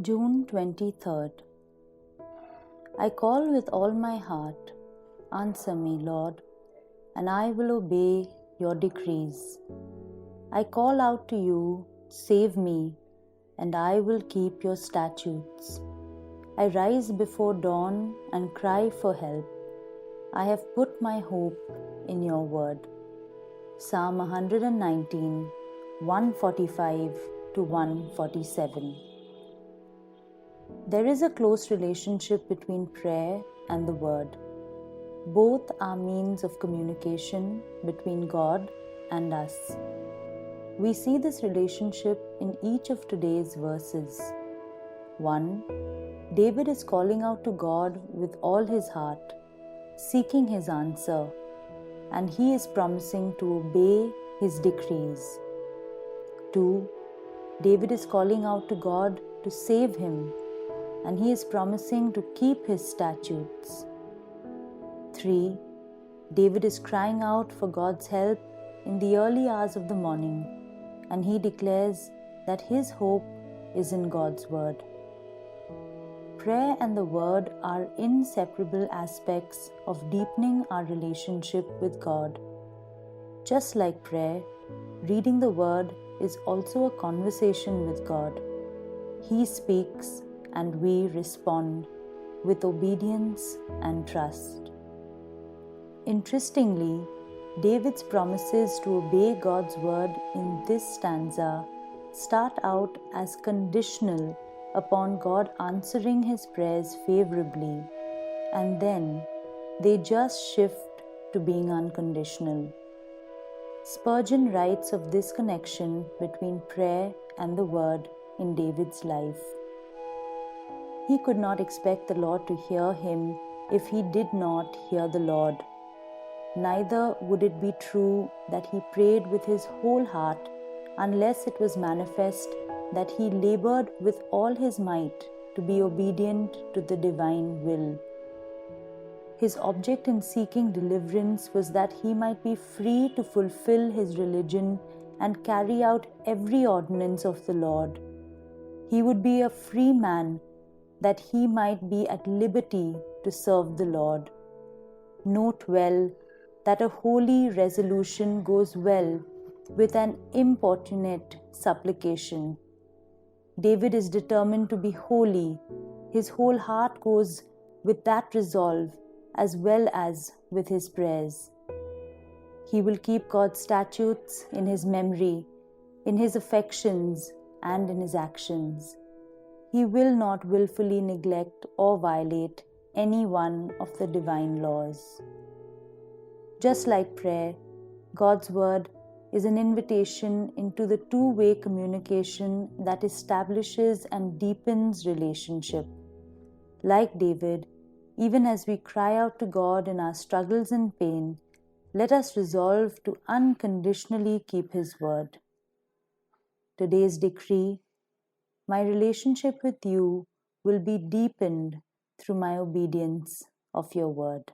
June 23rd. I call with all my heart, answer me, Lord, and I will obey your decrees. I call out to you, save me, and I will keep your statutes. I rise before dawn and cry for help. I have put my hope in your word. Psalm 119, 145 to 147. There is a close relationship between prayer and the Word. Both are means of communication between God and us. We see this relationship in each of today's verses. 1. David is calling out to God with all his heart, seeking his answer, and he is promising to obey his decrees. 2. David is calling out to God to save him, and he is promising to keep his statutes. 3. David is crying out for God's help in the early hours of the morning, and he declares that his hope is in God's word. Prayer and the word are inseparable aspects of deepening our relationship with God. Just like prayer, reading the word is also a conversation with God. He speaks, and we respond with obedience and trust. Interestingly, David's promises to obey God's word in this stanza start out as conditional upon God answering his prayers favorably, and then they just shift to being unconditional. Spurgeon writes of this connection between prayer and the word in David's life. He could not expect the Lord to hear him if he did not hear the Lord. Neither would it be true that he prayed with his whole heart unless it was manifest that he labored with all his might to be obedient to the divine will. His object in seeking deliverance was that he might be free to fulfill his religion and carry out every ordinance of the Lord. He would be a free man, that he might be at liberty to serve the Lord. Note well that a holy resolution goes well with an importunate supplication. David is determined to be holy. His whole heart goes with that resolve as well as with his prayers. He will keep God's statutes in his memory, in his affections, and in his actions. He will not willfully neglect or violate any one of the divine laws. Just like prayer, God's word is an invitation into the two-way communication that establishes and deepens relationship. Like David, even as we cry out to God in our struggles and pain, let us resolve to unconditionally keep his word. Today's decree: my relationship with you will be deepened through my obedience of your word.